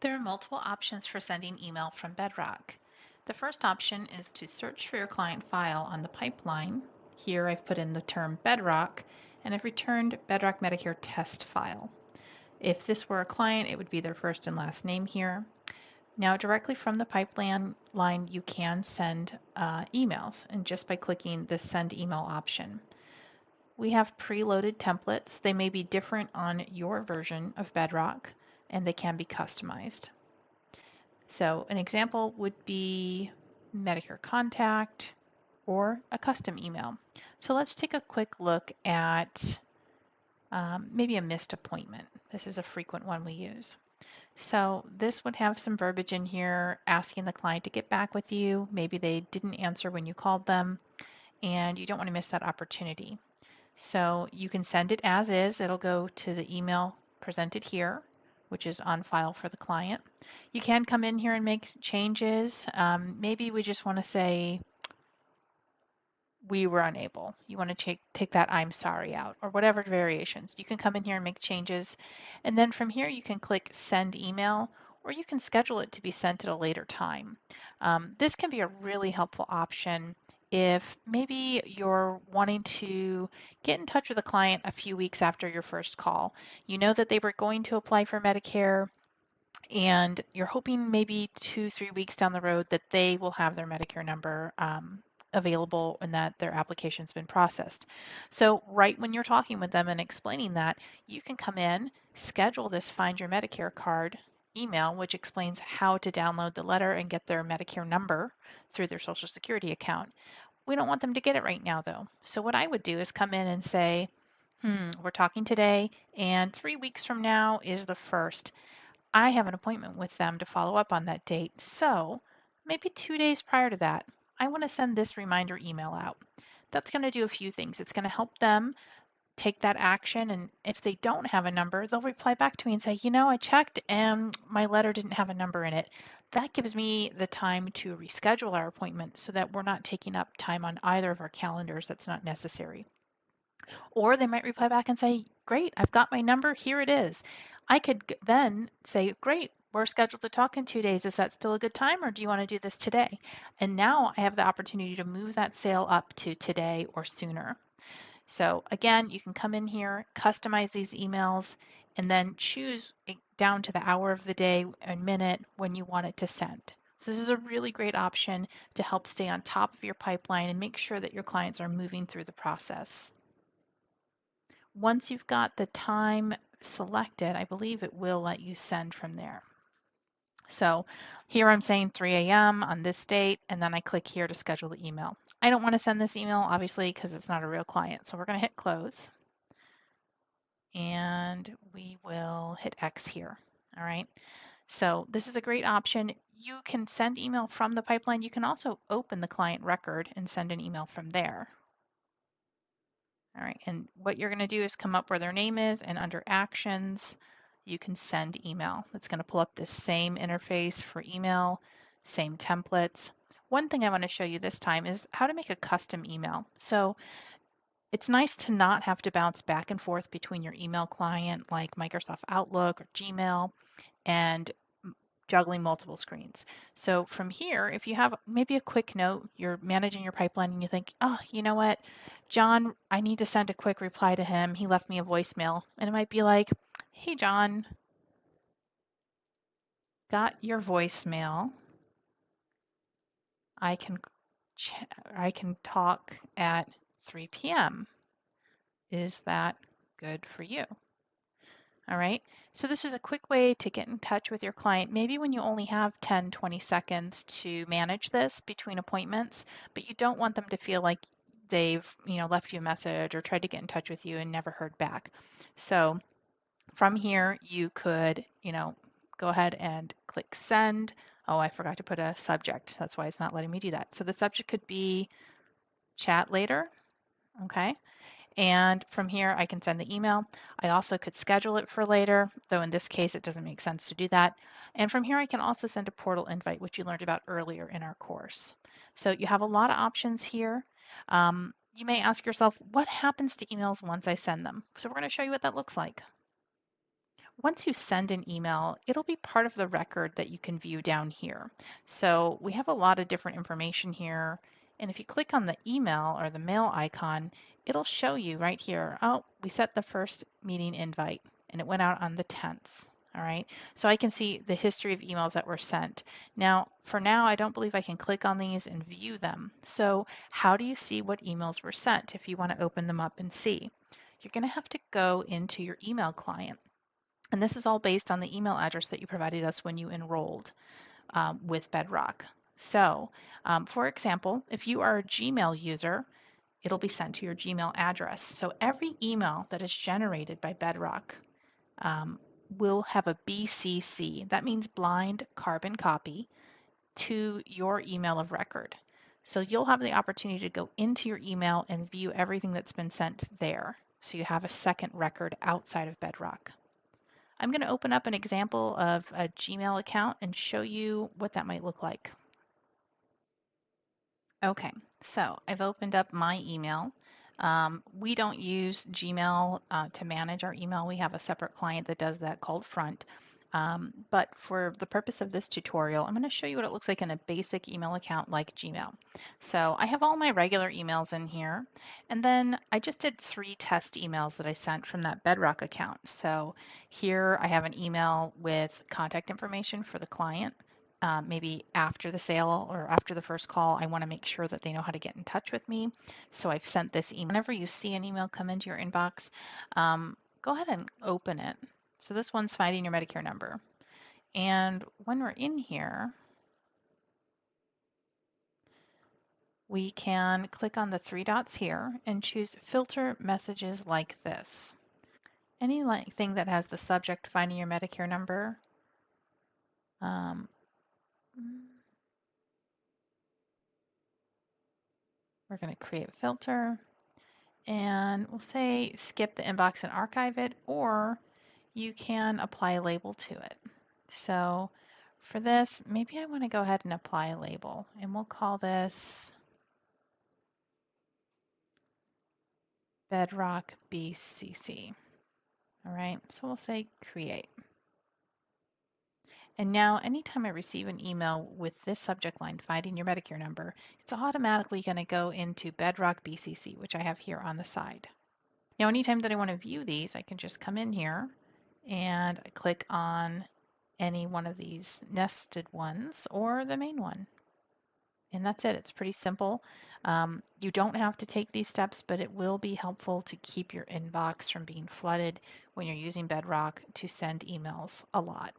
There are multiple options for sending email from Bedrock. The first option is to search for your client file on the pipeline. Here I've put in the term Bedrock and I've returned Bedrock Medicare test file. If this were a client, it would be their first and last name here. Now, directly from the pipeline line, you can send emails, and just by clicking the send email option. We have preloaded templates. They may be different on your version of Bedrock, and they can be customized. So an example would be Medicare contact or a custom email. So let's take a quick look at maybe a missed appointment. This is a frequent one we use. So this would have some verbiage in here asking the client to get back with you. Maybe they didn't answer when you called them and you don't want to miss that opportunity. So you can send it as is. It'll go to the email presented here, which is on file for the client. You can come in here and make changes. Maybe we just want to say we were unable. You want to take that I'm sorry out or whatever variations. You can come in here and make changes. And then from here, you can click send email or you can schedule it to be sent at a later time. This can be a really helpful option if maybe you're wanting to get in touch with a client a few weeks after your first call. You know that they were going to apply for Medicare and you're hoping maybe 2, 3 weeks down the road that they will have their Medicare number available and that their application's been processed. So right when you're talking with them and explaining that, you can come in, schedule this Find Your Medicare card email, which explains how to download the letter and get their Medicare number through their Social Security account. We don't want them to get it right now though. So what I would do is come in and say, we're talking today and 3 weeks from now is the first. I have an appointment with them to follow up on that date. So maybe 2 days prior to that, I want to send this reminder email out. That's going to do a few things. It's going to help them take that action. And if they don't have a number, they'll reply back to me and say, I checked and my letter didn't have a number in it. That gives me the time to reschedule our appointment so that we're not taking up time on either of our calendars that's not necessary. Or they might reply back and say, great, I've got my number, here it is. I could then say, great, we're scheduled to talk in 2 days. Is that still a good time or do you want to do this today? And now I have the opportunity to move that sale up to today or sooner. So again, you can come in here, customize these emails, and then choose down to the hour of the day and minute when you want it to send. So this is a really great option to help stay on top of your pipeline and make sure that your clients are moving through the process. Once you've got the time selected, I believe it will let you send from there. So here I'm saying 3 a.m. on this date, and then I click here to schedule the email. I don't want to send this email, obviously, because it's not a real client. So we're going to hit close, and we will hit X here. All right. So this is a great option. You can send email from the pipeline. You can also open the client record and send an email from there. All right, and what you're going to do is come up where their name is, and under actions, you can send email. It's going to pull up this same interface for email, same templates. One thing I want to show you this time is how to make a custom email. So it's nice to not have to bounce back and forth between your email client like Microsoft Outlook or Gmail and juggling multiple screens. So from here, if you have maybe a quick note, you're managing your pipeline and you think, oh, you know what, John, I need to send a quick reply to him. He left me a voicemail. And it might be like, hey, John, got your voicemail. I can talk at 3 p.m. Is that good for you? All right, so this is a quick way to get in touch with your client, maybe when you only have 10, 20 seconds to manage this between appointments, but you don't want them to feel like they've, left you a message or tried to get in touch with you and never heard back. So from here, you could, go ahead and click send. Oh, I forgot to put a subject. That's why it's not letting me do that. So the subject could be chat later, okay? And from here, I can send the email. I also could schedule it for later, though in this case, it doesn't make sense to do that. And from here, I can also send a portal invite, which you learned about earlier in our course. So you have a lot of options here. You may ask yourself, what happens to emails once I send them? So we're going to show you what that looks like. Once you send an email, it'll be part of the record that you can view down here. So we have a lot of different information here. And if you click on the email or the mail icon, it'll show you right here, oh, we set the first meeting invite and it went out on the 10th. All right, so I can see the history of emails that were sent. Now, for now, I don't believe I can click on these and view them. So how do you see what emails were sent if you want to open them up and see? You're going to have to go into your email client. And this is all based on the email address that you provided us when you enrolled with Bedrock. So, for example, if you are a Gmail user, it'll be sent to your Gmail address. So every email that is generated by Bedrock will have a BCC. That means blind carbon copy to your email of record. So you'll have the opportunity to go into your email and view everything that's been sent there. So you have a second record outside of Bedrock. I'm going to open up an example of a Gmail account and show you what that might look like. Okay, so I've opened up my email. We don't use Gmail to manage our email. We have a separate client that does that called Front. But for the purpose of this tutorial, I'm going to show you what it looks like in a basic email account like Gmail. So I have all my regular emails in here, and then I just did 3 test emails that I sent from that Bedrock account. So here I have an email with contact information for the client. Maybe after the sale or after the first call, I want to make sure that they know how to get in touch with me. So I've sent this email. Whenever you see an email come into your inbox, go ahead and open it. So this one's finding your Medicare number. And when we're in here, we can click on the 3 dots here and choose filter messages like this. Anything that has the subject finding your Medicare number. Um, we're going to create a filter. And we'll say skip the inbox and archive it, or you can apply a label to it. So for this, maybe I want to go ahead and apply a label, and we'll call this Bedrock BCC. All right, so we'll say create. And now anytime I receive an email with this subject line, finding your Medicare number, it's automatically going to go into Bedrock BCC, which I have here on the side. Now, anytime that I want to view these, I can just come in here and I click on any one of these nested ones or the main one. And that's it. It's pretty simple. You don't have to take these steps, but it will be helpful to keep your inbox from being flooded when you're using Bedrock to send emails a lot.